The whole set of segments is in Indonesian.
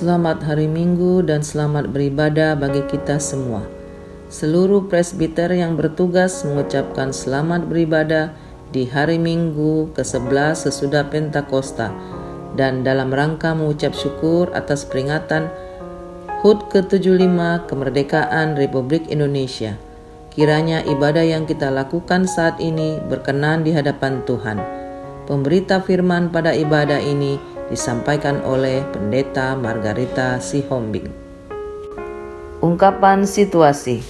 Selamat hari Minggu dan selamat beribadah bagi kita semua. Seluruh presbiter yang bertugas mengucapkan selamat beribadah di hari Minggu ke-11 sesudah Pentakosta dan dalam rangka mengucap syukur atas peringatan HUT ke-75 kemerdekaan Republik Indonesia. Kiranya ibadah yang kita lakukan saat ini berkenan di hadapan Tuhan. Pemberita firman pada ibadah ini disampaikan oleh Pendeta Margarita Sihombing. Ungkapan situasi.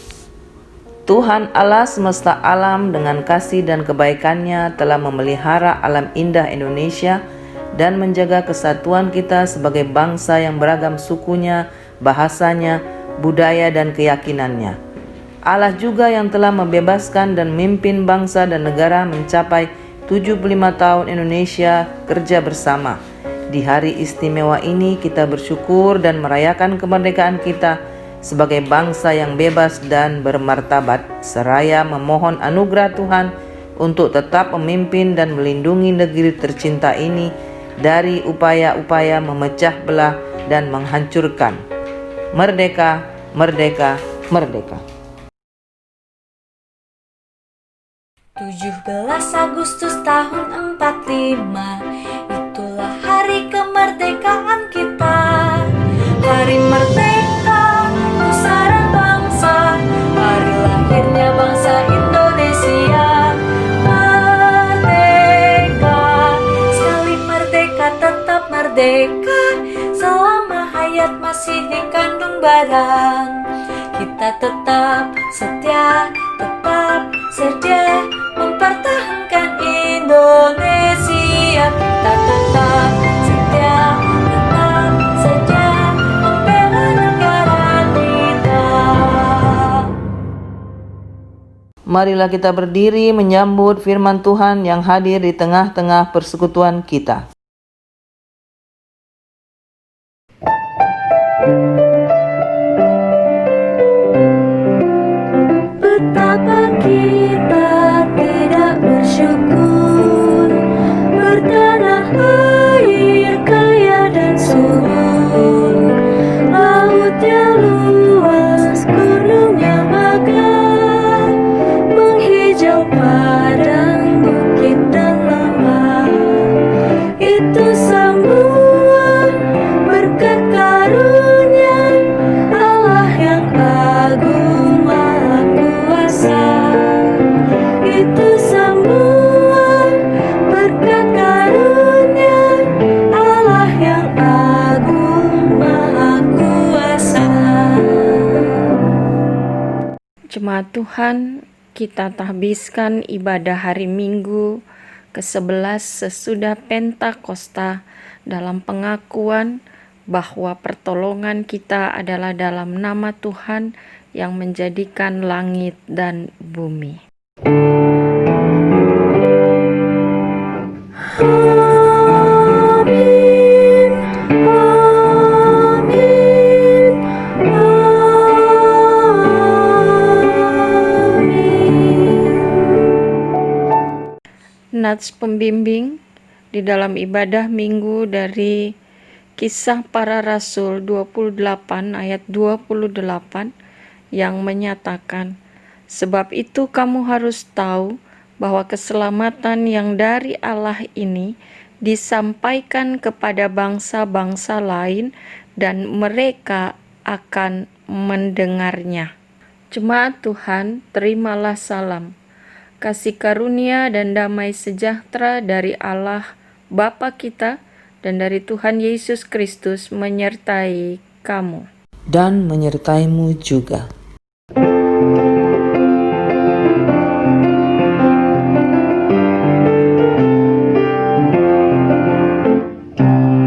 Tuhan Allah semesta alam dengan kasih dan kebaikannya telah memelihara alam indah Indonesia dan menjaga kesatuan kita sebagai bangsa yang beragam sukunya, bahasanya, budaya dan keyakinannya. Allah juga yang telah membebaskan dan memimpin bangsa dan negara mencapai 75 tahun Indonesia kerja bersama. Di hari istimewa ini kita bersyukur dan merayakan kemerdekaan kita sebagai bangsa yang bebas dan bermartabat, seraya memohon anugerah Tuhan untuk tetap memimpin dan melindungi negeri tercinta ini dari upaya-upaya memecah belah dan menghancurkan. Merdeka, merdeka, merdeka. 17 Agustus tahun 45, itulah hari kemerdekaan kita. Hari merdeka, pusaran bangsa, hari lahirnya bangsa Indonesia. Merdeka, sekali merdeka tetap merdeka, selama hayat masih dikandung badan. Kita tetap setia, tetap sedia mempertahankan Indonesia. Kita tetap setia, tetap sedia membela negara kita. Marilah kita berdiri menyambut firman Tuhan yang hadir di tengah-tengah persekutuan kita. Betapa kita tidak bersyukur, bertanah air kaya dan subur, lautnya luas, gunungnya megah, menghijau padang, bukit dan lembah. Itu semua berkat karunia Allah yang agung maha kuasa. Itu semua berkat karunia Allah yang agung maha kuasa. Jemaat Tuhan, kita tahbiskan ibadah hari Minggu ke-11 sesudah Pentakosta dalam pengakuan bahwa pertolongan kita adalah dalam nama Tuhan yang menjadikan langit dan bumi. Amin, amin, amin. Nats pembimbing di dalam ibadah Minggu dari Kisah Para Rasul 28 ayat 28 yang menyatakan, "Sebab itu kamu harus tahu bahwa keselamatan yang dari Allah ini disampaikan kepada bangsa-bangsa lain dan mereka akan mendengarnya." Jemaat Tuhan, terimalah salam. Kasih karunia dan damai sejahtera dari Allah Bapa kita dan dari Tuhan Yesus Kristus menyertai kamu. Dan menyertaimu juga.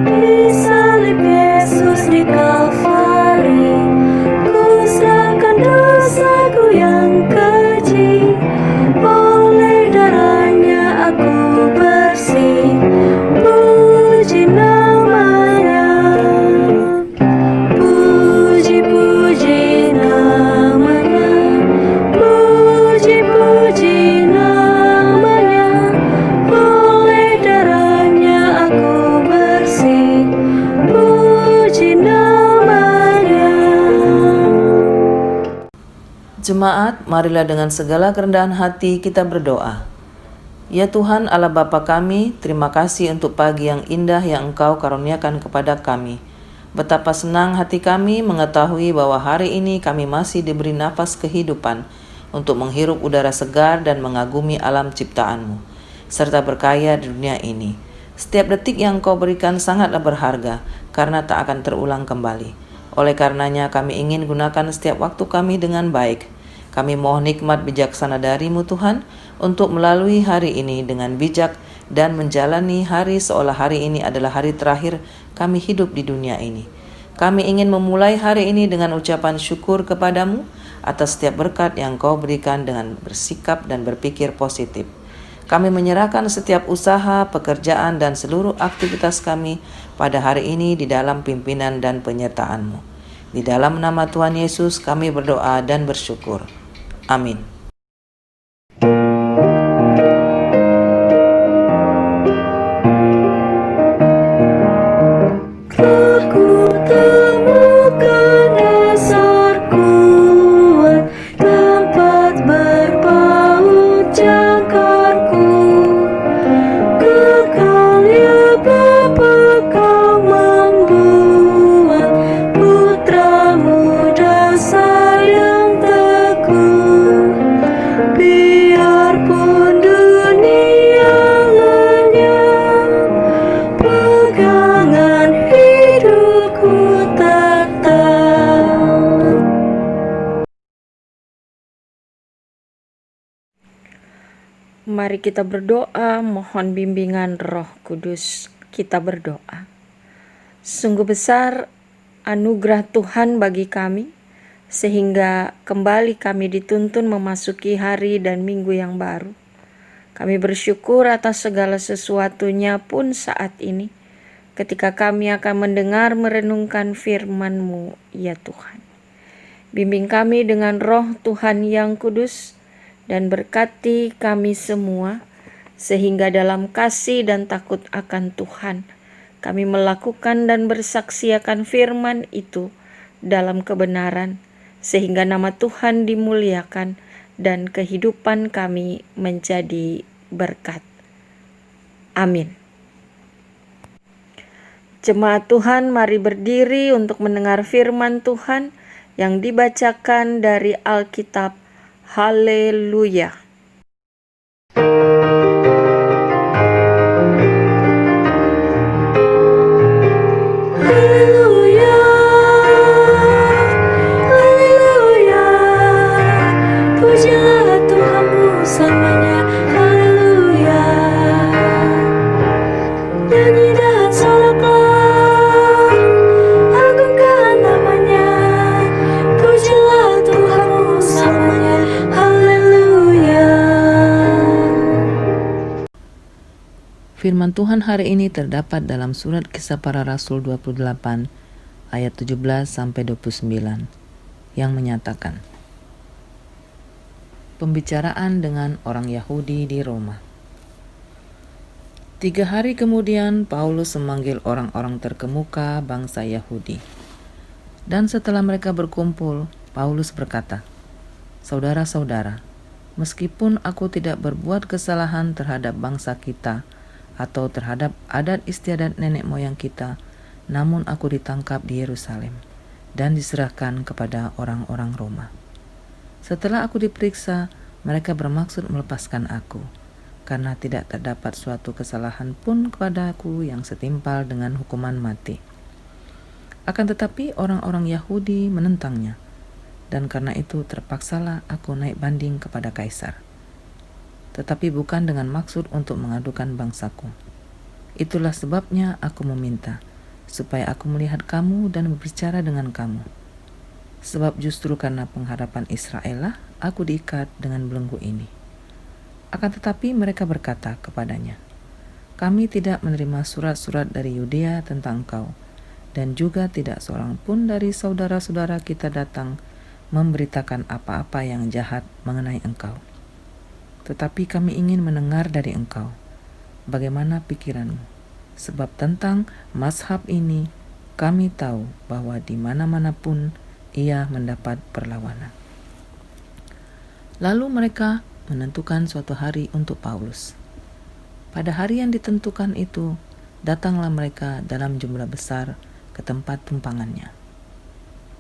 Di salib Yesus di Kalvari, ku serahkan dosaku yang keji. Oleh darahnya aku bersih, puji namanya, puji-puji namanya. Jemaat, marilah dengan segala kerendahan hati kita berdoa. Ya Tuhan Allah Bapa kami, terima kasih untuk pagi yang indah yang Engkau karuniakan kepada kami. Betapa senang hati kami mengetahui bahwa hari ini kami masih diberi nafas kehidupan untuk menghirup udara segar dan mengagumi alam ciptaan-Mu, serta berkaya di dunia ini. Setiap detik yang Kau berikan sangatlah berharga, karena tak akan terulang kembali. Oleh karenanya kami ingin gunakan setiap waktu kami dengan baik. Kami mohon hikmat bijaksana dari-Mu Tuhan, untuk melalui hari ini dengan bijak dan menjalani hari seolah hari ini adalah hari terakhir kami hidup di dunia ini. Kami ingin memulai hari ini dengan ucapan syukur kepadamu atas setiap berkat yang Kau berikan dengan bersikap dan berpikir positif. Kami menyerahkan setiap usaha, pekerjaan, dan seluruh aktivitas kami pada hari ini di dalam pimpinan dan penyertaan-Mu. Di dalam nama Tuhan Yesus kami berdoa dan bersyukur. Amin. Ku temukan dasar kuat, tempat berpaut jangkarku. Kekal ya Bapa, Kau membuat putra-Mu dasar yang teguh. Biarpun dunia lenyap, pegangan hidupku tetap. Mari kita berdoa, mohon bimbingan Roh Kudus. Kita berdoa. Sungguh besar anugerah Tuhan bagi kami, sehingga kembali kami dituntun memasuki hari dan minggu yang baru. Kami bersyukur atas segala sesuatunya pun saat ini, ketika kami akan mendengar merenungkan firman-Mu, ya Tuhan. Bimbing kami dengan Roh Tuhan yang kudus, dan berkati kami semua, sehingga dalam kasih dan takut akan Tuhan, kami melakukan dan bersaksi akan firman itu dalam kebenaran, sehingga nama Tuhan dimuliakan dan kehidupan kami menjadi berkat. Amin. Jemaat Tuhan, mari berdiri untuk mendengar firman Tuhan yang dibacakan dari Alkitab. Haleluya. Haleluya, haleluya, pujilah Tuhanmu selamanya. Haleluya, nyanyi dan soraklah, agungkan namanya. Pujilah Tuhanmu selamanya. Haleluya. Firman Tuhan hari ini terdapat dalam surat Kisah Para Rasul 28 ayat 17 sampai 29 yang menyatakan, pembicaraan dengan orang Yahudi di Roma. 3 hari kemudian Paulus memanggil orang-orang terkemuka bangsa Yahudi. Dan setelah mereka berkumpul, Paulus berkata, "Saudara-saudara, meskipun aku tidak berbuat kesalahan terhadap bangsa kita atau terhadap adat istiadat nenek moyang kita, namun aku ditangkap di Yerusalem dan diserahkan kepada orang-orang Roma. Setelah aku diperiksa, mereka bermaksud melepaskan aku, karena tidak terdapat suatu kesalahan pun kepadaku yang setimpal dengan hukuman mati. Akan tetapi orang-orang Yahudi menentangnya, dan karena itu terpaksalah aku naik banding kepada Kaisar. Tetapi bukan dengan maksud untuk mengadukan bangsaku. Itulah sebabnya aku meminta, supaya aku melihat kamu dan berbicara dengan kamu. Sebab justru karena pengharapan Israel lah aku diikat dengan belenggu ini." Akan tetapi mereka berkata kepadanya, "Kami tidak menerima surat-surat dari Yudea tentang engkau, dan juga tidak seorang pun dari saudara-saudara kita datang memberitakan apa-apa yang jahat mengenai engkau. Tetapi kami ingin mendengar dari engkau, bagaimana pikiranmu, sebab tentang mazhab ini kami tahu bahwa di mana-mana pun ia mendapat perlawanan." Lalu mereka menentukan suatu hari untuk Paulus. Pada hari yang ditentukan itu, datanglah mereka dalam jumlah besar ke tempat tumpangannya.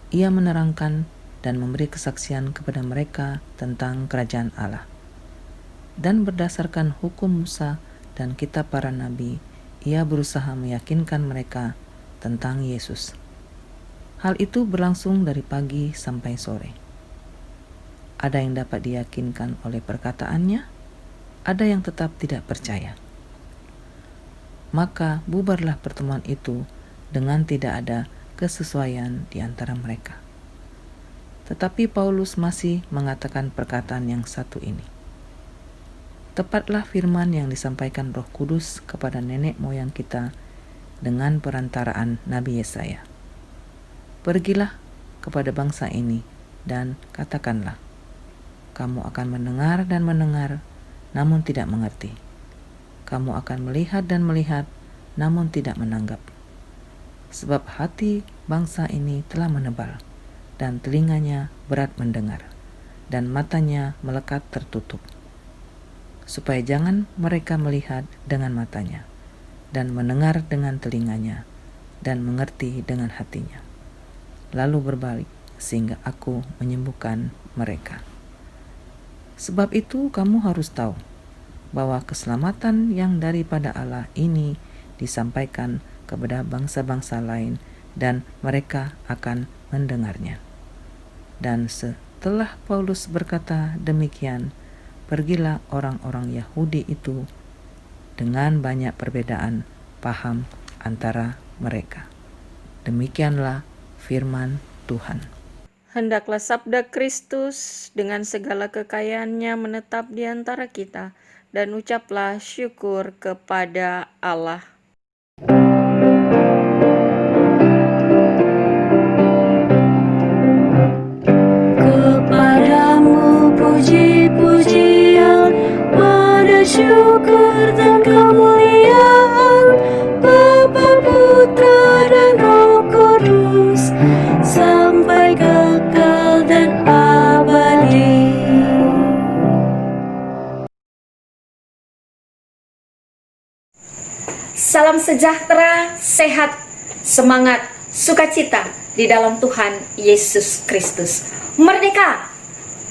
Ia menerangkan dan memberi kesaksian kepada mereka tentang kerajaan Allah. Dan berdasarkan hukum Musa dan kitab para nabi, ia berusaha meyakinkan mereka tentang Yesus. Hal itu berlangsung dari pagi sampai sore. Ada yang dapat diyakinkan oleh perkataannya, ada yang tetap tidak percaya. Maka bubarlah pertemuan itu dengan tidak ada kesesuaian di antara mereka. Tetapi Paulus masih mengatakan perkataan yang satu ini. Tepatlah firman yang disampaikan Roh Kudus kepada nenek moyang kita dengan perantaraan Nabi Yesaya. Pergilah kepada bangsa ini dan katakanlah, kamu akan mendengar dan mendengar, namun tidak mengerti. Kamu akan melihat dan melihat, namun tidak menanggap. Sebab hati bangsa ini telah menebal, dan telinganya berat mendengar, dan matanya melekat tertutup, supaya jangan mereka melihat dengan matanya, dan mendengar dengan telinganya, dan mengerti dengan hatinya, lalu berbalik, sehingga aku menyembuhkan mereka. Sebab itu kamu harus tahu bahwa keselamatan yang daripada Allah ini disampaikan kepada bangsa-bangsa lain, dan mereka akan mendengarnya. Dan setelah Paulus berkata demikian, pergilah orang-orang Yahudi itu dengan banyak perbedaan paham antara mereka. Demikianlah firman Tuhan. Hendaklah sabda Kristus dengan segala kekayaannya menetap di antara kita, dan ucaplah syukur kepada Allah. Kepadamu puji-pujian, pada syukur dan kemuliaan, Bapa, Putra, dan Roh Kudus, sampai kekal dan abadi. Salam sejahtera, sehat, semangat, sukacita di dalam Tuhan Yesus Kristus. Merdeka!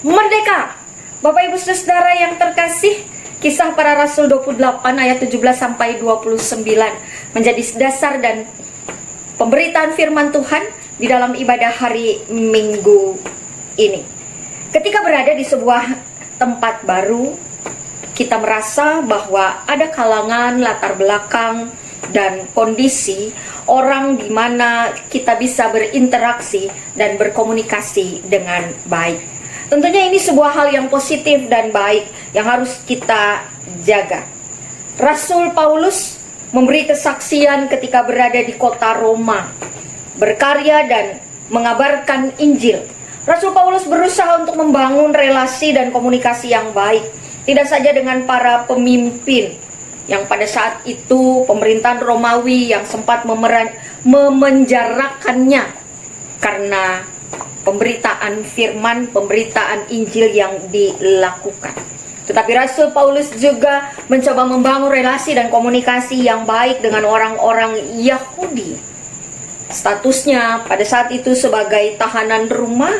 Merdeka! Bapak Ibu Saudara yang terkasih, Kisah Para Rasul 28 ayat 17 sampai 29 menjadi dasar dan pemberitaan firman Tuhan di dalam ibadah hari Minggu ini. Ketika berada di sebuah tempat baru, kita merasa bahwa ada kalangan, latar belakang, dan kondisi orang di mana kita bisa berinteraksi dan berkomunikasi dengan baik. Tentunya ini sebuah hal yang positif dan baik yang harus kita jaga. Rasul Paulus memberi kesaksian ketika berada di kota Roma, berkarya dan mengabarkan Injil. Rasul Paulus berusaha untuk membangun relasi dan komunikasi yang baik, tidak saja dengan para pemimpin yang pada saat itu pemerintahan Romawi yang sempat memenjarakannya karena pemberitaan firman, pemberitaan Injil yang dilakukan. Tetapi Rasul Paulus juga mencoba membangun relasi dan komunikasi yang baik dengan orang-orang Yahudi. Statusnya pada saat itu sebagai tahanan rumah,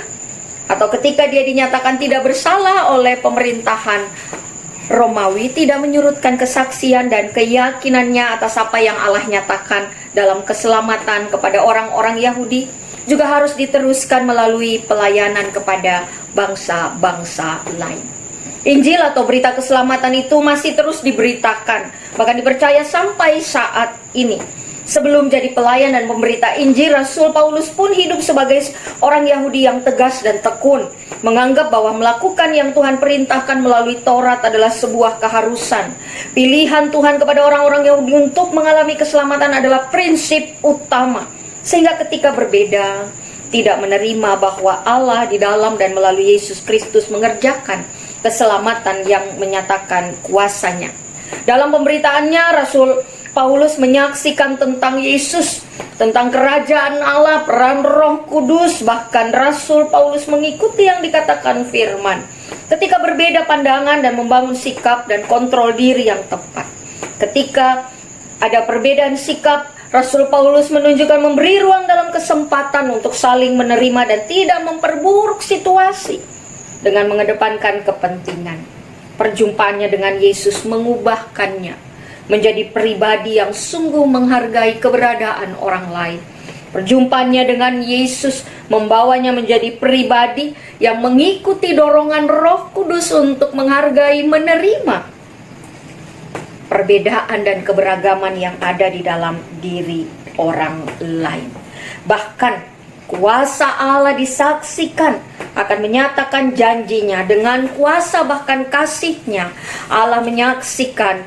atau ketika dia dinyatakan tidak bersalah oleh pemerintahan Romawi, tidak menyurutkan kesaksian dan keyakinannya atas apa yang Allah nyatakan dalam keselamatan kepada orang-orang Yahudi, juga harus diteruskan melalui pelayanan kepada bangsa-bangsa lain. Injil atau berita keselamatan itu masih terus diberitakan, bahkan dipercaya sampai saat ini. Sebelum jadi pelayan dan pemberita Injil, Rasul Paulus pun hidup sebagai orang Yahudi yang tegas dan tekun, menganggap bahwa melakukan yang Tuhan perintahkan melalui Taurat adalah sebuah keharusan. Pilihan Tuhan kepada orang-orang Yahudi untuk mengalami keselamatan adalah prinsip utama. Sehingga ketika berbeda, tidak menerima bahwa Allah di dalam dan melalui Yesus Kristus mengerjakan keselamatan yang menyatakan kuasanya. Dalam pemberitaannya, Rasul Paulus menyaksikan tentang Yesus, tentang kerajaan Allah, peran Roh Kudus. Bahkan Rasul Paulus mengikuti yang dikatakan firman. Ketika berbeda pandangan dan membangun sikap dan kontrol diri yang tepat. Ketika ada perbedaan sikap, Rasul Paulus menunjukkan memberi ruang dalam kesempatan untuk saling menerima dan tidak memperburuk situasi dengan mengedepankan kepentingan. Perjumpaannya dengan Yesus mengubahkannya menjadi pribadi yang sungguh menghargai keberadaan orang lain. Perjumpaannya dengan Yesus membawanya menjadi pribadi yang mengikuti dorongan Roh Kudus untuk menghargai, menerima perbedaan dan keberagaman yang ada di dalam diri orang lain. Bahkan kuasa Allah disaksikan akan menyatakan janjinya. Dengan kuasa bahkan kasihnya, Allah menyaksikan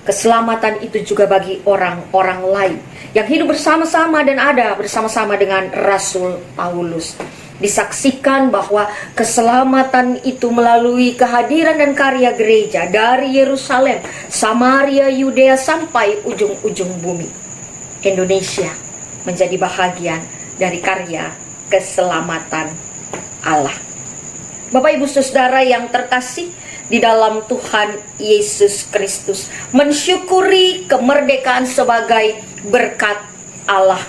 keselamatan itu juga bagi orang-orang lain yang hidup bersama-sama dan ada bersama-sama dengan Rasul Paulus. Disaksikan bahwa keselamatan itu melalui kehadiran dan karya gereja dari Yerusalem, Samaria, Yudea sampai ujung-ujung bumi. Indonesia menjadi bahagian dari karya keselamatan Allah. Bapak Ibu Saudara yang terkasih di dalam Tuhan Yesus Kristus, mensyukuri kemerdekaan sebagai berkat Allah.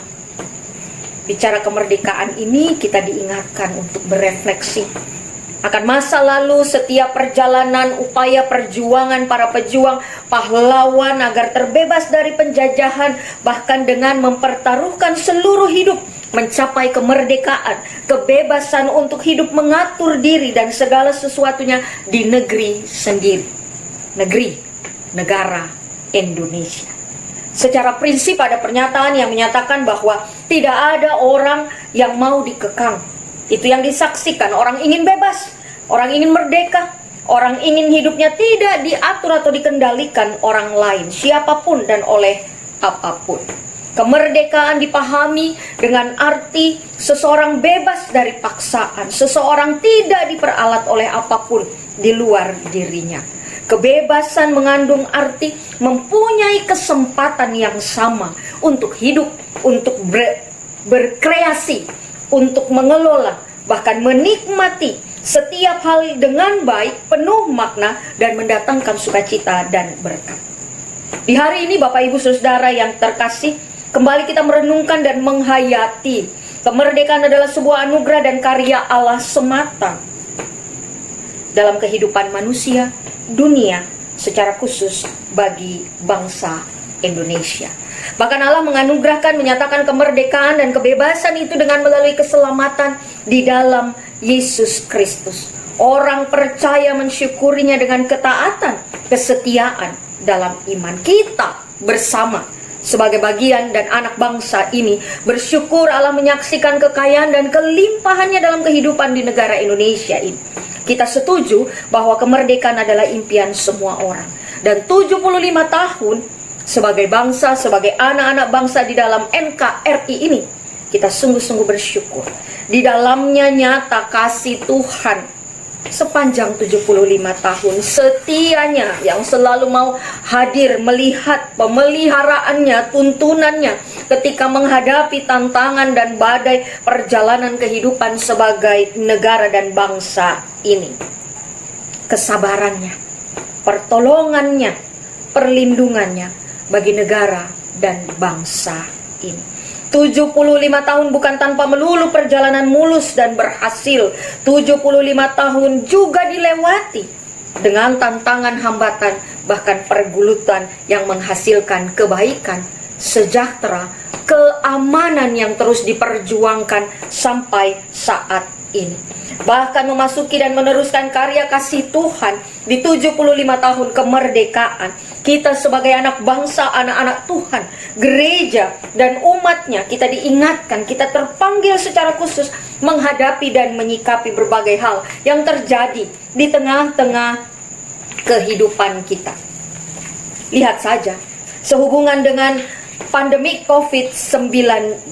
Bicara kemerdekaan ini, kita diingatkan untuk berefleksi akan masa lalu, setiap perjalanan, upaya perjuangan para pejuang pahlawan agar terbebas dari penjajahan, bahkan dengan mempertaruhkan seluruh hidup mencapai kemerdekaan, kebebasan untuk hidup mengatur diri dan segala sesuatunya di negeri sendiri, negara Indonesia. Secara prinsip ada pernyataan yang menyatakan bahwa tidak ada orang yang mau dikekang. Itu yang disaksikan. Orang ingin bebas, orang ingin merdeka, orang ingin hidupnya tidak diatur atau dikendalikan orang lain, siapapun dan oleh apapun. Kemerdekaan dipahami dengan arti seseorang bebas dari paksaan, seseorang tidak diperalat oleh apapun di luar dirinya. Kebebasan mengandung arti mempunyai kesempatan yang sama untuk hidup, untuk berkreasi, untuk mengelola, bahkan menikmati setiap hal dengan baik, penuh makna, dan mendatangkan sukacita dan berkat. Di hari ini Bapak Ibu Saudara yang terkasih, kembali kita merenungkan dan menghayati kemerdekaan adalah sebuah anugerah dan karya Allah semata dalam kehidupan manusia, dunia, secara khusus bagi bangsa Indonesia. Bahkan Allah menganugerahkan, menyatakan kemerdekaan dan kebebasan itu dengan melalui keselamatan di dalam Yesus Kristus. Orang percaya mensyukurinya dengan ketaatan, kesetiaan dalam iman. Kita bersama sebagai bagian dan anak bangsa ini bersyukur Allah menyaksikan kekayaan dan kelimpahannya dalam kehidupan di negara Indonesia ini. Kita setuju bahwa kemerdekaan adalah impian semua orang. Dan 75 tahun sebagai bangsa, sebagai anak-anak bangsa di dalam NKRI ini, kita sungguh-sungguh bersyukur. Di dalamnya nyata kasih Tuhan sepanjang 75 tahun setianya yang selalu mau hadir melihat pemeliharaannya, tuntunannya ketika menghadapi tantangan dan badai perjalanan kehidupan sebagai negara dan bangsa ini. Kesabarannya, pertolongannya, perlindungannya bagi negara dan bangsa ini. 75 tahun bukan tanpa melulu perjalanan mulus dan berhasil. 75 tahun juga dilewati dengan tantangan, hambatan, bahkan pergulutan yang menghasilkan kebaikan, sejahtera, keamanan yang terus diperjuangkan sampai saat ini. Bahkan memasuki dan meneruskan karya kasih Tuhan di 75 tahun kemerdekaan. Kita sebagai anak bangsa, anak-anak Tuhan, gereja dan umatnya, kita diingatkan, kita terpanggil secara khusus menghadapi dan menyikapi berbagai hal yang terjadi di tengah-tengah kehidupan kita. Lihat saja, sehubungan dengan pandemi COVID-19,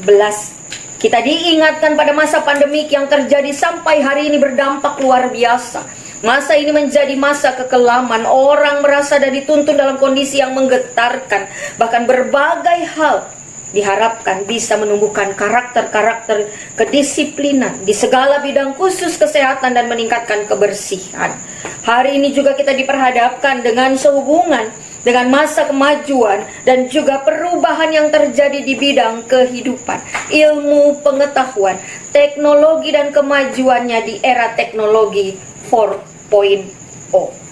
kita diingatkan pada masa pandemik yang terjadi sampai hari ini berdampak luar biasa. Masa ini menjadi masa kekelaman, orang merasa dan dituntun dalam kondisi yang menggetarkan. Bahkan berbagai hal diharapkan bisa menumbuhkan karakter-karakter kedisiplinan di segala bidang khusus kesehatan dan meningkatkan kebersihan. Hari ini juga kita diperhadapkan dengan sehubungan dengan masa kemajuan dan juga perubahan yang terjadi di bidang kehidupan, ilmu pengetahuan, teknologi dan kemajuannya di era teknologi 4.0.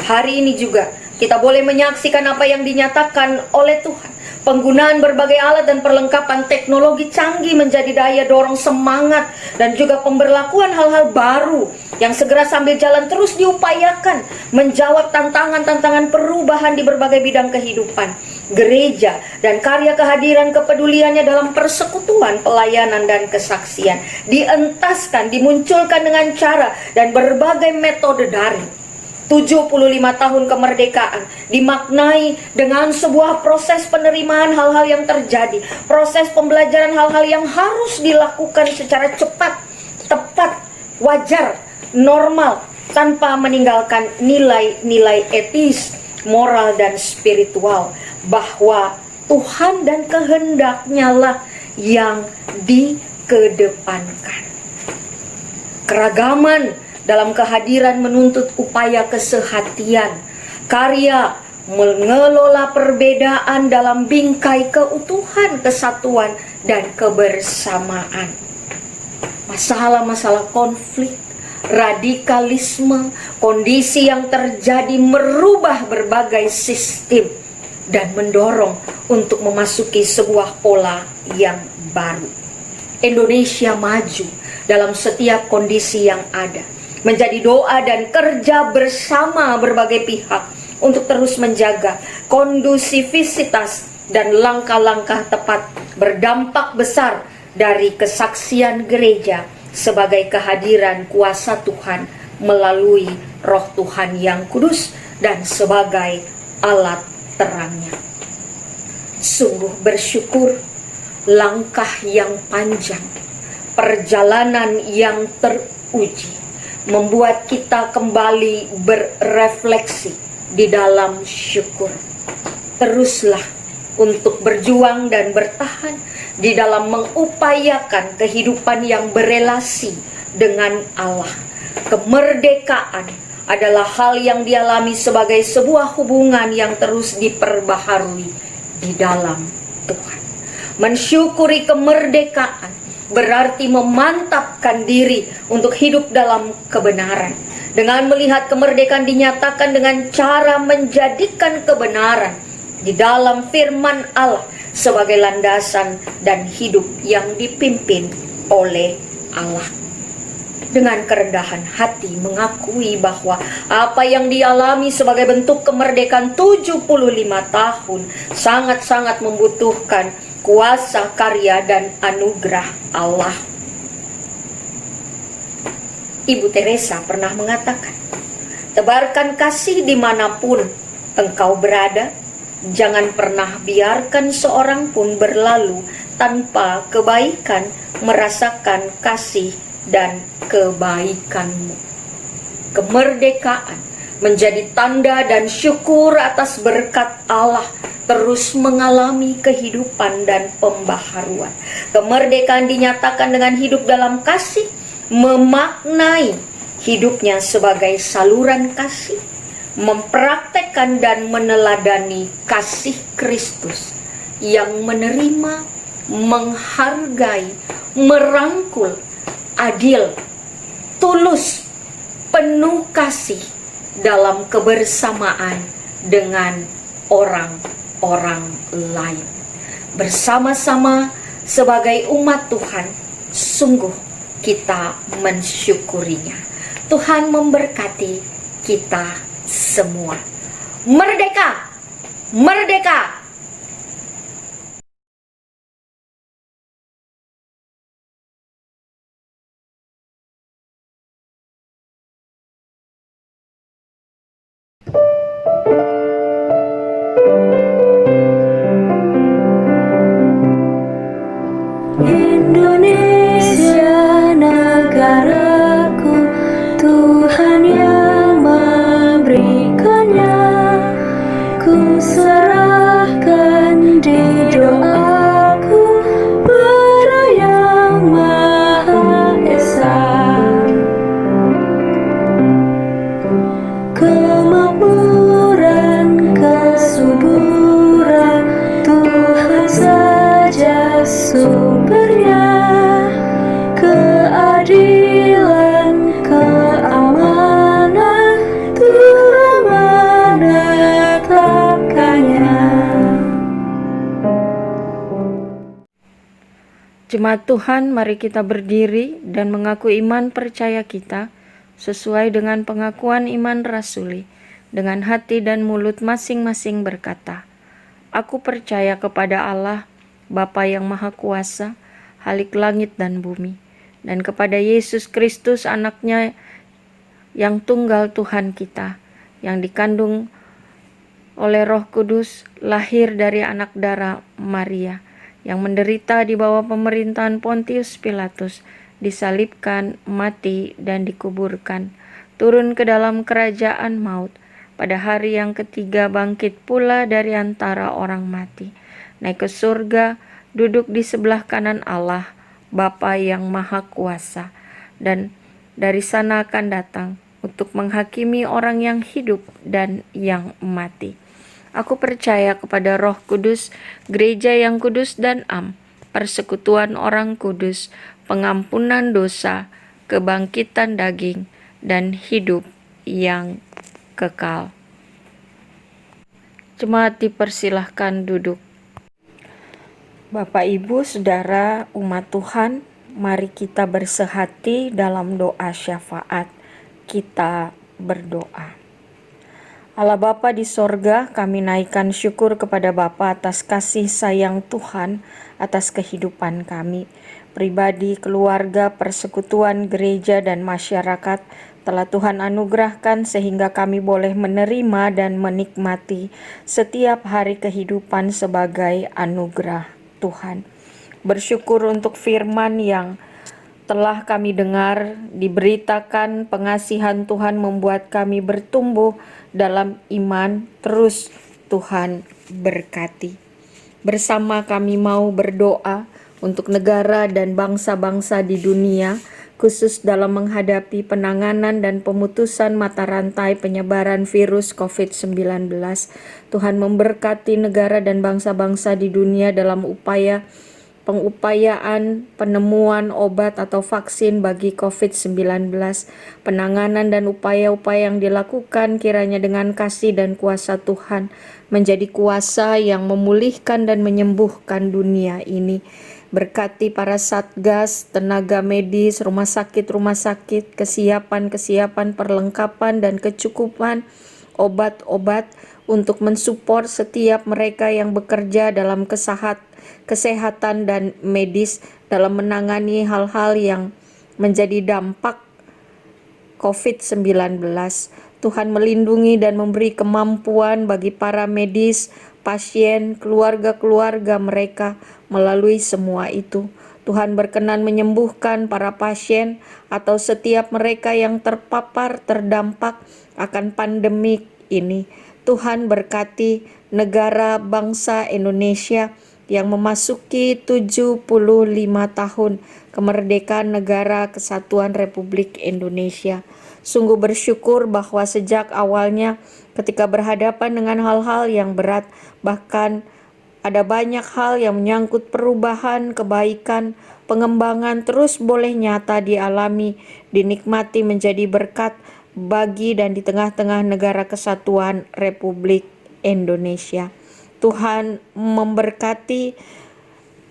Hari ini juga kita boleh menyaksikan apa yang dinyatakan oleh Tuhan. Penggunaan berbagai alat dan perlengkapan teknologi canggih menjadi daya dorong semangat dan juga pemberlakuan hal-hal baru yang segera sambil jalan terus diupayakan menjawab tantangan-tantangan perubahan di berbagai bidang kehidupan. Gereja dan karya kehadiran kepeduliannya dalam persekutuan, pelayanan dan kesaksian dientaskan, dimunculkan dengan cara dan berbagai metode daring. 75 tahun kemerdekaan dimaknai dengan sebuah proses penerimaan hal-hal yang terjadi, proses pembelajaran hal-hal yang harus dilakukan secara cepat, tepat, wajar, normal, tanpa meninggalkan nilai-nilai etis, moral dan spiritual, bahwa Tuhan dan kehendaknya lah yang dikedepankan. Keragaman dalam kehadiran menuntut upaya kesehatian, karya mengelola perbedaan dalam bingkai keutuhan, kesatuan, dan kebersamaan. Masalah-masalah konflik, radikalisme, kondisi yang terjadi merubah berbagai sistem dan mendorong untuk memasuki sebuah pola yang baru. Indonesia maju dalam setiap kondisi yang ada. Menjadi doa dan kerja bersama berbagai pihak untuk terus menjaga kondusivitas dan langkah-langkah tepat berdampak besar dari kesaksian gereja sebagai kehadiran kuasa Tuhan melalui Roh Tuhan yang kudus dan sebagai alat terangnya. Sungguh bersyukur, langkah yang panjang, perjalanan yang teruji membuat kita kembali berefleksi di dalam syukur. Teruslah untuk berjuang dan bertahan di dalam mengupayakan kehidupan yang berelasi dengan Allah. Kemerdekaan adalah hal yang dialami sebagai sebuah hubungan yang terus diperbaharui di dalam Tuhan. Mensyukuri kemerdekaan berarti memantapkan diri untuk hidup dalam kebenaran. Dengan melihat kemerdekaan dinyatakan dengan cara menjadikan kebenaran di dalam firman Allah sebagai landasan dan hidup yang dipimpin oleh Allah. Dengan kerendahan hati mengakui bahwa apa yang dialami sebagai bentuk kemerdekaan 75 tahun sangat-sangat membutuhkan kuasa, karya, dan anugerah Allah. Ibu Teresa pernah mengatakan, tebarkan kasih dimanapun engkau berada, jangan pernah biarkan seorang pun berlalu tanpa kebaikan merasakan kasih dan kebaikanmu. Kemerdekaan menjadi tanda dan syukur atas berkat Allah terus mengalami kehidupan dan pembaharuan. Kemerdekaan dinyatakan dengan hidup dalam kasih, memaknai hidupnya sebagai saluran kasih, mempraktekkan dan meneladani kasih Kristus yang menerima, menghargai, merangkul, adil, tulus, penuh kasih dalam kebersamaan dengan orang-orang lain. Bersama-sama sebagai umat Tuhan, sungguh kita mensyukurinya. Tuhan memberkati kita semua. Merdeka! Merdeka! Indonesia negaraku, Tuhan yang memberikannya, ku serahkan di doa. Jemaat Tuhan, mari kita berdiri dan mengaku iman percaya kita sesuai dengan pengakuan iman rasuli. Dengan hati dan mulut masing-masing berkata, Aku percaya kepada Allah, Bapa yang Maha Kuasa, Halik langit dan bumi, dan kepada Yesus Kristus anaknya yang tunggal Tuhan kita, yang dikandung oleh Roh Kudus, lahir dari anak darah Maria, yang menderita di bawah pemerintahan Pontius Pilatus, disalibkan, mati, dan dikuburkan, turun ke dalam kerajaan maut, pada hari yang ketiga bangkit pula dari antara orang mati, naik ke surga, duduk di sebelah kanan Allah, Bapa yang Maha Kuasa, dan dari sana akan datang untuk menghakimi orang yang hidup dan yang mati. Aku percaya kepada Roh Kudus, gereja yang kudus dan am, persekutuan orang kudus, pengampunan dosa, kebangkitan daging, dan hidup yang kekal. Jemaat dipersilahkan duduk. Bapak, Ibu, Saudara, umat Tuhan, mari kita bersehati dalam doa syafaat. Kita berdoa. Allah Bapa di sorga, kami naikkan syukur kepada Bapa atas kasih sayang Tuhan, atas kehidupan kami, pribadi, keluarga, persekutuan, gereja, dan masyarakat, telah Tuhan anugerahkan sehingga kami boleh menerima dan menikmati setiap hari kehidupan sebagai anugerah Tuhan. Bersyukur untuk firman yang telah kami dengar, diberitakan pengasihan Tuhan membuat kami bertumbuh dalam iman. Terus Tuhan berkati. Bersama kami mau berdoa untuk negara dan bangsa-bangsa di dunia, khusus dalam menghadapi penanganan dan pemutusan mata rantai penyebaran virus COVID-19. Tuhan memberkati negara dan bangsa-bangsa di dunia dalam pengupayaan penemuan obat atau vaksin bagi COVID-19, penanganan dan upaya-upaya yang dilakukan kiranya dengan kasih dan kuasa Tuhan menjadi kuasa yang memulihkan dan menyembuhkan dunia ini. Berkati para satgas, tenaga medis, rumah sakit, kesiapan, perlengkapan dan kecukupan obat-obat untuk mensupport setiap mereka yang bekerja dalam kesehatan dan medis dalam menangani hal-hal yang menjadi dampak COVID-19. Tuhan melindungi dan memberi kemampuan bagi para medis, pasien, keluarga-keluarga mereka melalui semua itu. Tuhan berkenan menyembuhkan para pasien atau setiap mereka yang terpapar terdampak akan pandemik ini. Tuhan berkati negara bangsa Indonesia yang memasuki 75 tahun kemerdekaan Negara Kesatuan Republik Indonesia. Sungguh bersyukur bahwa sejak awalnya ketika berhadapan dengan hal-hal yang berat, bahkan ada banyak hal yang menyangkut perubahan, kebaikan, pengembangan terus boleh nyata dialami, dinikmati menjadi berkat bagi dan di tengah-tengah Negara Kesatuan Republik Indonesia. Tuhan memberkati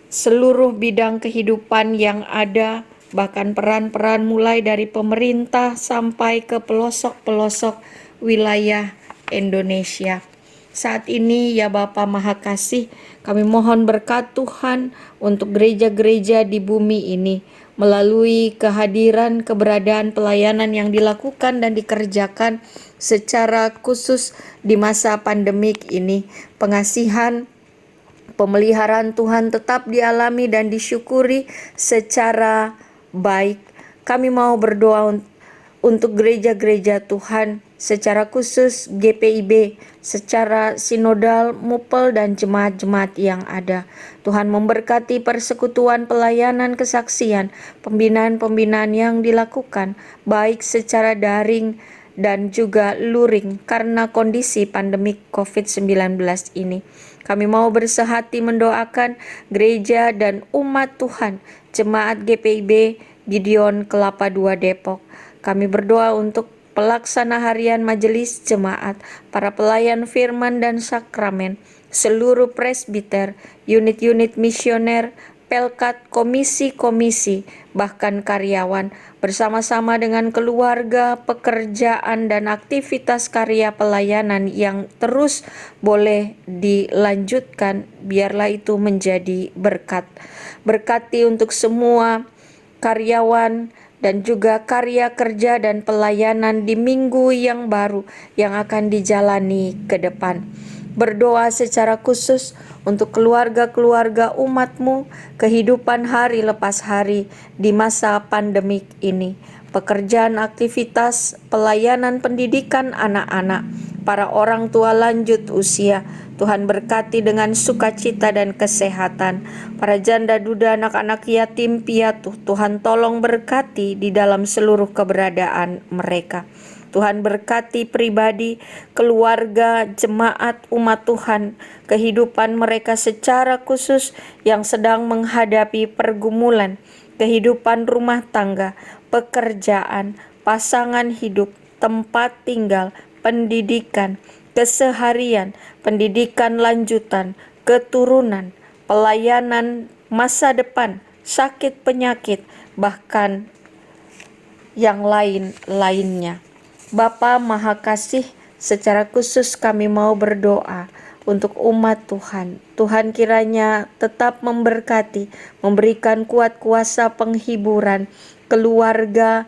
seluruh bidang kehidupan yang ada, bahkan peran-peran mulai dari pemerintah sampai ke pelosok-pelosok wilayah Indonesia. Saat ini ya Bapa Maha Kasih, kami mohon berkat Tuhan untuk gereja-gereja di bumi ini melalui kehadiran, keberadaan, pelayanan yang dilakukan dan dikerjakan secara khusus di masa pandemik ini. Pengasihan, pemeliharaan Tuhan tetap dialami dan disyukuri secara baik. Kami mau berdoa untuk gereja-gereja Tuhan, secara khusus GPIB, secara sinodal, mupel, dan jemaat-jemaat yang ada. Tuhan memberkati persekutuan, pelayanan, kesaksian, pembinaan-pembinaan yang dilakukan, baik secara daring dan juga luring karena kondisi pandemik COVID-19 ini. Kami mau bersehati mendoakan gereja dan umat Tuhan, jemaat GPIB Gideon Kelapa II Depok. Kami berdoa untuk pelaksana harian majelis jemaat, para pelayan firman dan sakramen, seluruh presbiter, unit-unit misioner, Pelkat, komisi-komisi, bahkan karyawan, bersama-sama dengan keluarga, pekerjaan, dan aktivitas karya pelayanan yang terus boleh dilanjutkan, biarlah itu menjadi berkat. Berkati untuk semua karyawan dan juga karya kerja dan pelayanan di minggu yang baru yang akan dijalani ke depan. Berdoa secara khusus untuk keluarga-keluarga umat-Mu, kehidupan hari lepas hari di masa pandemik ini, pekerjaan, aktivitas, pelayanan pendidikan anak-anak, para orang tua lanjut usia. Tuhan berkati dengan sukacita dan kesehatan. Para janda duda, anak-anak yatim piatu, Tuhan tolong berkati di dalam seluruh keberadaan mereka. Tuhan berkati pribadi, keluarga, jemaat, umat Tuhan, kehidupan mereka secara khusus yang sedang menghadapi pergumulan, kehidupan rumah tangga, pekerjaan, pasangan hidup, tempat tinggal, pendidikan, keseharian, pendidikan lanjutan, keturunan, pelayanan masa depan, sakit penyakit, bahkan yang lain-lainnya. Bapa Maha Kasih, secara khusus kami mau berdoa untuk umat Tuhan. Tuhan kiranya tetap memberkati, memberikan kuat kuasa penghiburan, keluarga,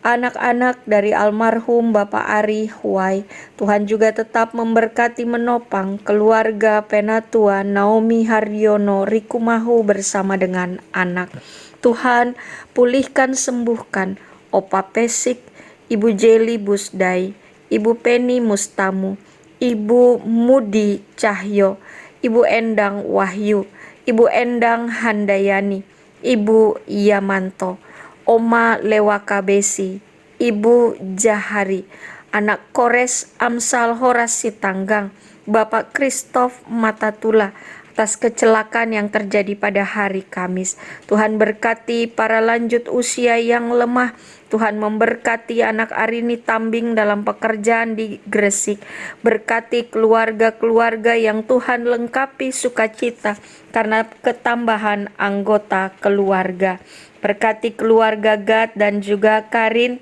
anak-anak dari almarhum Bapak Ari Huai. Tuhan juga tetap memberkati menopang keluarga Penatua Naomi Haryono Rikumahu bersama dengan anak. Tuhan pulihkan, sembuhkan Opa Pesik, Ibu Jeli Busdai, Ibu Penny Mustamu, Ibu Mudi Cahyo, Ibu Endang Wahyu, Ibu Endang Handayani, Ibu Yamanto, Oma Lewaka Besi, Ibu Jahari, anak Kores Amsal Horas Sitanggang, Bapak Kristof Matatula, atas kecelakaan yang terjadi pada hari Kamis. Tuhan berkati para lanjut usia yang lemah. Tuhan memberkati anak Arini Tambing dalam pekerjaan di Gresik. Berkati keluarga-keluarga yang Tuhan lengkapi sukacita karena ketambahan anggota keluarga. Berkati keluarga Gad dan juga Karin.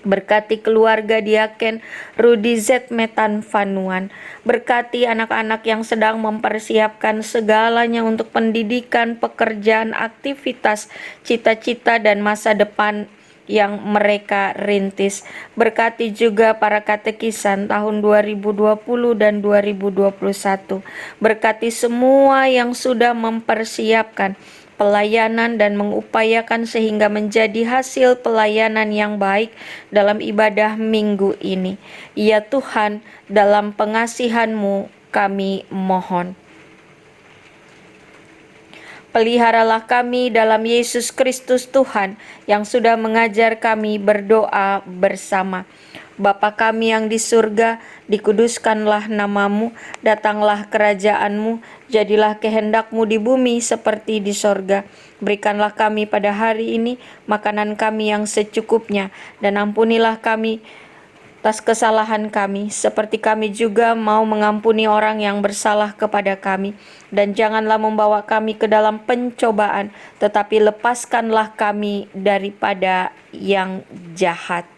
Berkati keluarga Diaken Rudi Z Metan Vanuan. Berkati anak-anak yang sedang mempersiapkan segalanya untuk pendidikan, pekerjaan, aktivitas, cita-cita dan masa depan yang mereka rintis. Berkati juga para katekisan tahun 2020 dan 2021. Berkati semua yang sudah mempersiapkan pelayanan dan mengupayakan sehingga menjadi hasil pelayanan yang baik dalam ibadah minggu ini. Ya Tuhan, dalam pengasihan-Mu kami mohon. Peliharalah kami dalam Yesus Kristus Tuhan yang sudah mengajar kami berdoa bersama. Bapa kami yang di surga, dikuduskanlah nama-Mu, datanglah kerajaan-Mu, jadilah kehendak-Mu di bumi seperti di sorga. Berikanlah kami pada hari ini makanan kami yang secukupnya, dan ampunilah kami atas kesalahan kami, seperti kami juga mau mengampuni orang yang bersalah kepada kami. Dan janganlah membawa kami ke dalam pencobaan, tetapi lepaskanlah kami daripada yang jahat.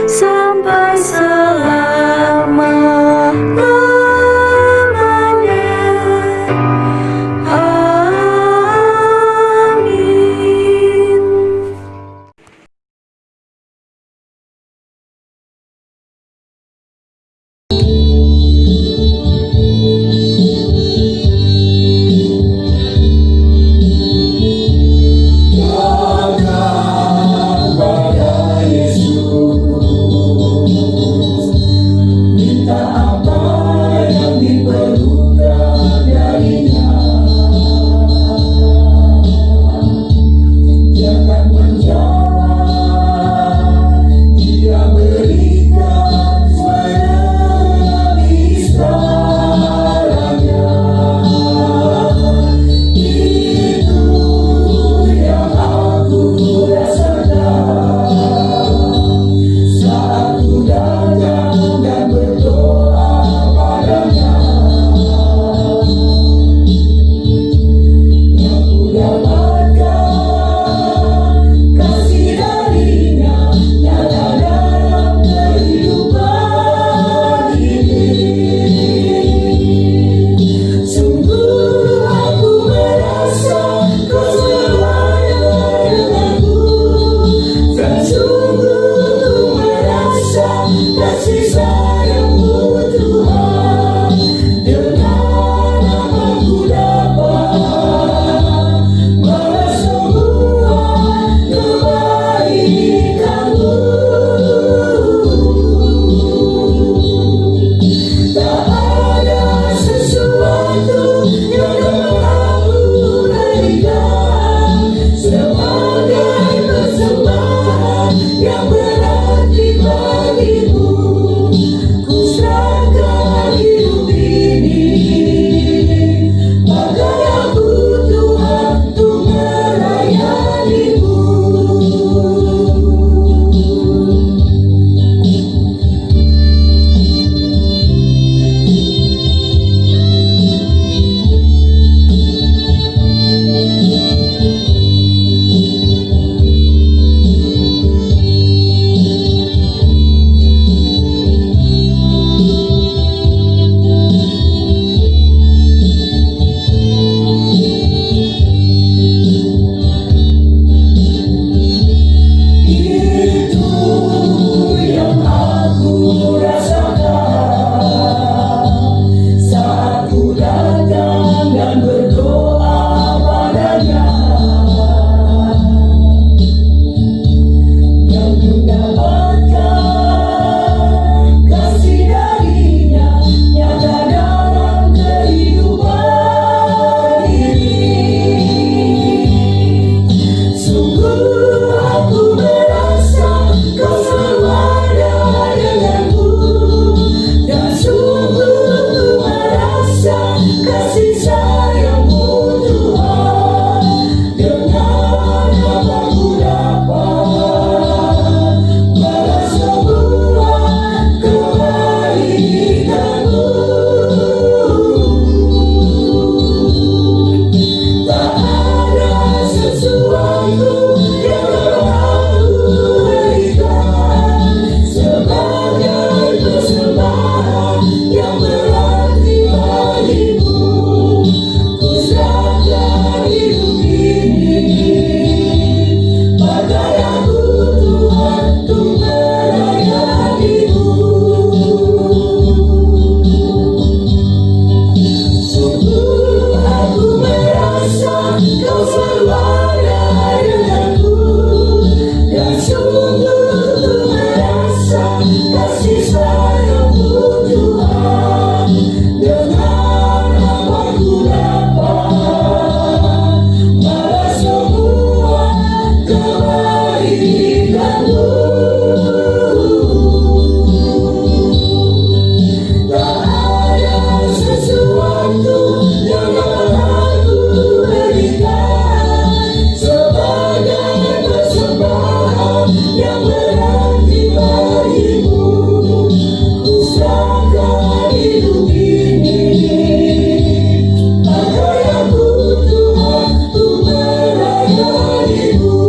Sampai kasih sayang-Mu Tuhan, dengan apa ku dapat balas semua kebaikan-Mu. Tak ada sesuatu yang dapat aku berikan sebagai persembahan yang berarti bagimu. Ku serahkan hidup ini, pakai aku Tuhan untuk melayani-Mu.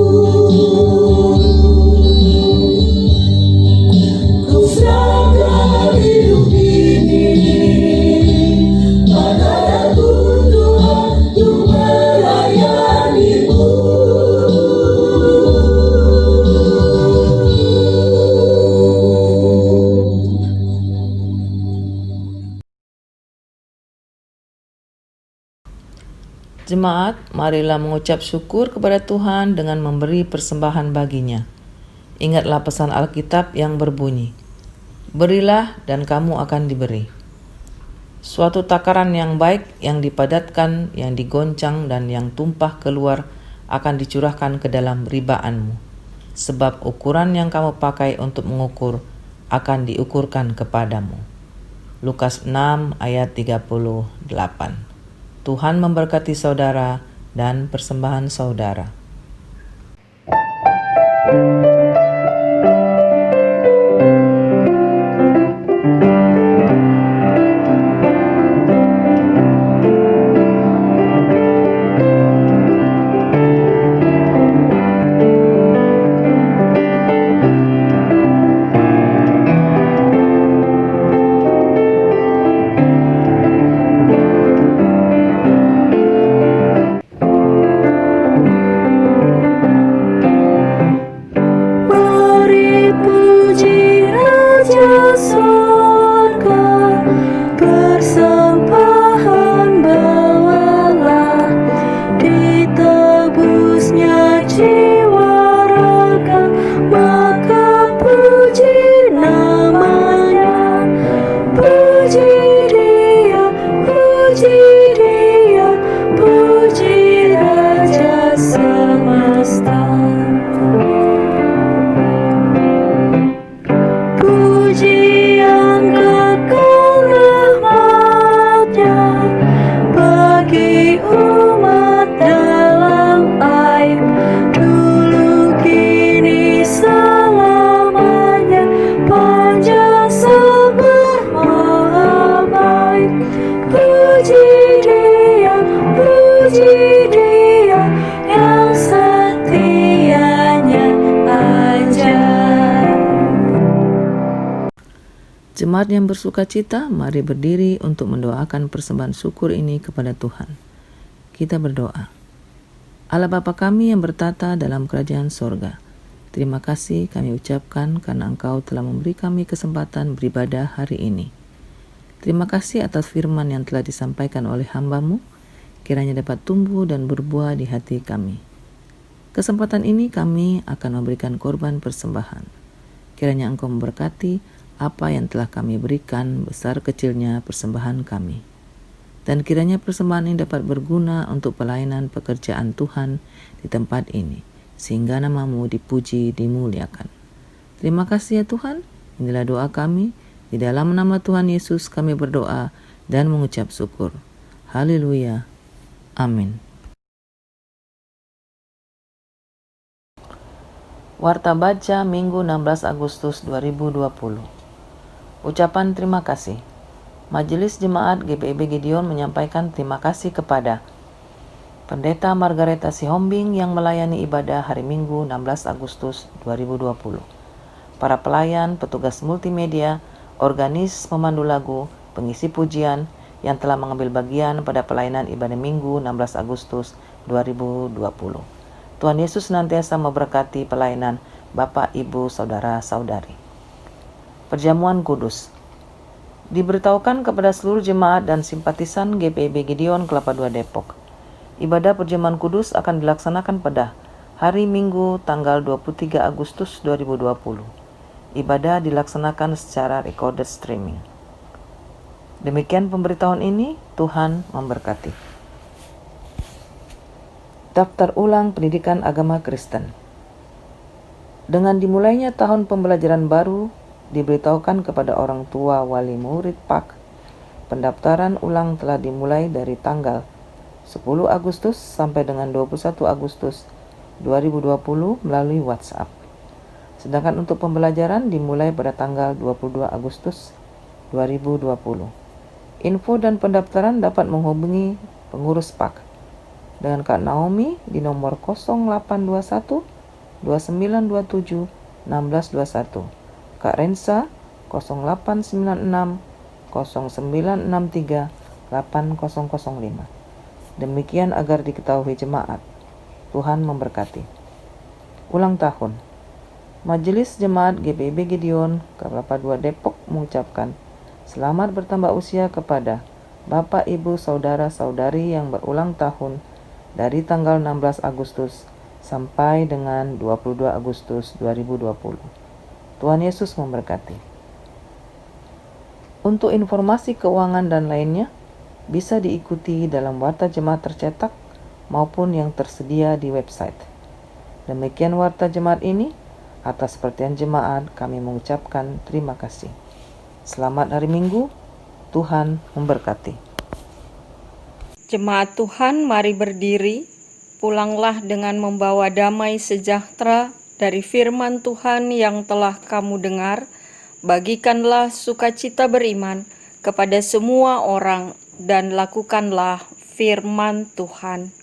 Ku serahkan hidup ini, pakai aku Tuhan untuk melayani-Mu. Jemaat, marilah mengucap syukur kepada Tuhan dengan memberi persembahan baginya. Ingatlah pesan Alkitab yang berbunyi, berilah dan kamu akan diberi. Suatu takaran yang baik, yang dipadatkan, yang digoncang, dan yang tumpah keluar akan dicurahkan ke dalam ribaanmu. Sebab ukuran yang kamu pakai untuk mengukur akan diukurkan kepadamu. Lukas 6 ayat 38. Tuhan memberkati saudara dan persembahan saudara. Mari puji Raja Sorga, persembahan bawalah, ditebusnya jiwa raga, maka puji namanya. Puji Dia, puji Dia, puji Raja semesta. Puji yang kekal rahmat-Nya bagi umat dalam aib, dulu kini selamanya, panjang sabar maha baik. Puji Dia, puji Dia, yang setianya ajaib. Jemaat yang bersuka cita, mari berdiri untuk mendoakan persembahan syukur ini kepada Tuhan. Kita berdoa. Allah Bapa kami yang bertata dalam kerajaan sorga, terima kasih kami ucapkan karena Engkau telah memberi kami kesempatan beribadah hari ini. Terima kasih atas firman yang telah disampaikan oleh hamba-Mu, kiranya dapat tumbuh dan berbuah di hati kami. Kesempatan ini kami akan memberikan korban persembahan. Kiranya Engkau memberkati apa yang telah kami berikan, besar kecilnya persembahan kami. Dan kiranya persembahan ini dapat berguna untuk pelayanan pekerjaan Tuhan di tempat ini, sehingga nama-Mu dipuji, dimuliakan. Terima kasih ya Tuhan, inilah doa kami. Di dalam nama Tuhan Yesus kami berdoa dan mengucap syukur. Haleluya. Amin. Warta Baca Minggu 16 Agustus 2020. Ucapan terima kasih. Majelis Jemaat GPIB Gideon menyampaikan terima kasih kepada Pendeta Margareta Sihombing yang melayani ibadah hari Minggu 16 Agustus 2020. Para pelayan, petugas multimedia, organis pemandu lagu, pengisi pujian yang telah mengambil bagian pada pelayanan ibadah Minggu 16 Agustus 2020. Tuhan Yesus senantiasa memberkati pelayanan Bapak, Ibu, Saudara-saudari. Perjamuan Kudus. Diberitahukan kepada seluruh jemaat dan simpatisan GPIB Gideon Kelapa II Depok. Ibadah Perjamuan Kudus akan dilaksanakan pada hari Minggu tanggal 23 Agustus 2020 Ibadah dilaksanakan secara recorded streaming. Demikian pemberitahuan ini, Tuhan memberkati. Daftar ulang pendidikan agama Kristen. Dengan dimulainya tahun pembelajaran baru, diberitahukan kepada orang tua wali murid PAK, pendaftaran ulang telah dimulai dari tanggal 10 Agustus sampai dengan 21 Agustus 2020 melalui WhatsApp. Sedangkan untuk pembelajaran dimulai pada tanggal 22 Agustus 2020. Info dan pendaftaran dapat menghubungi pengurus PAK dengan Kak Naomi di nomor 0821 2927 1621, Kak Rensa 0896 0963 8005. Demikian agar diketahui jemaat. Tuhan memberkati. Ulang tahun. Majelis Jemaat GPIB Gideon Kelapa II Depok mengucapkan selamat bertambah usia kepada Bapak, Ibu, Saudara-saudari yang berulang tahun dari tanggal 16 Agustus sampai dengan 22 Agustus 2020. Tuhan Yesus memberkati. Untuk informasi keuangan dan lainnya, bisa diikuti dalam Warta Jemaat tercetak maupun yang tersedia di website. Demikian Warta Jemaat ini. Atas perhatian jemaat, kami mengucapkan terima kasih. Selamat hari Minggu, Tuhan memberkati. Jemaat Tuhan, mari berdiri. Pulanglah dengan membawa damai sejahtera dari firman Tuhan yang telah kamu dengar. Bagikanlah sukacita beriman kepada semua orang dan lakukanlah firman Tuhan.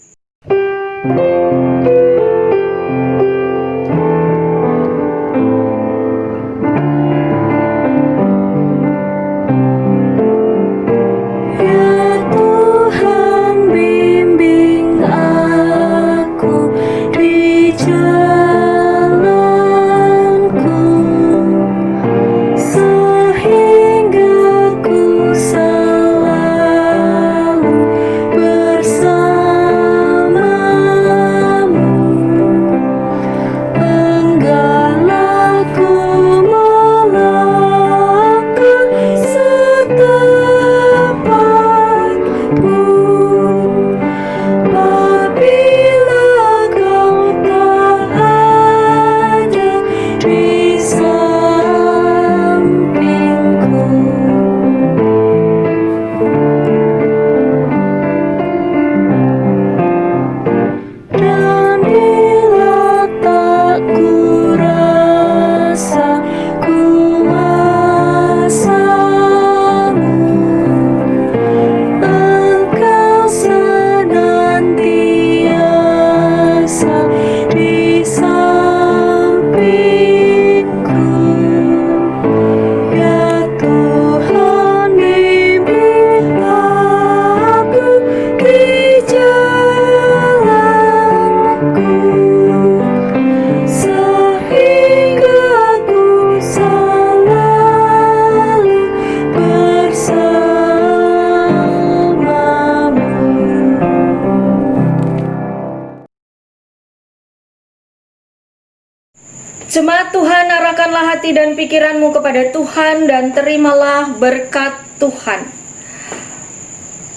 Jemaat Tuhan, arahkanlah hati dan pikiranmu kepada Tuhan dan terimalah berkat Tuhan.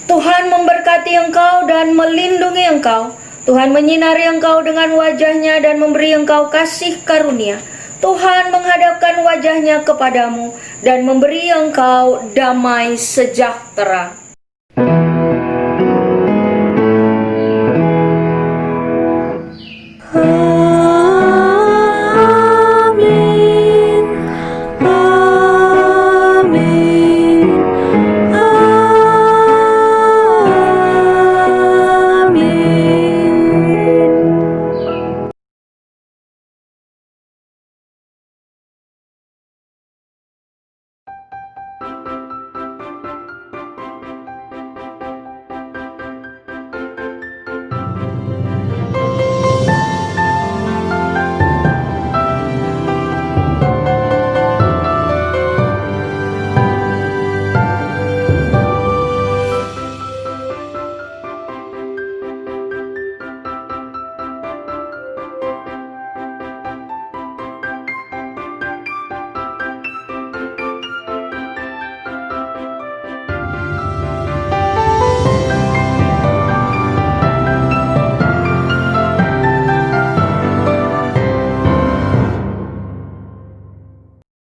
Tuhan memberkati engkau dan melindungi engkau. Tuhan menyinari engkau dengan wajahnya dan memberi engkau kasih karunia. Tuhan menghadapkan wajahnya kepadamu dan memberi engkau damai sejahtera.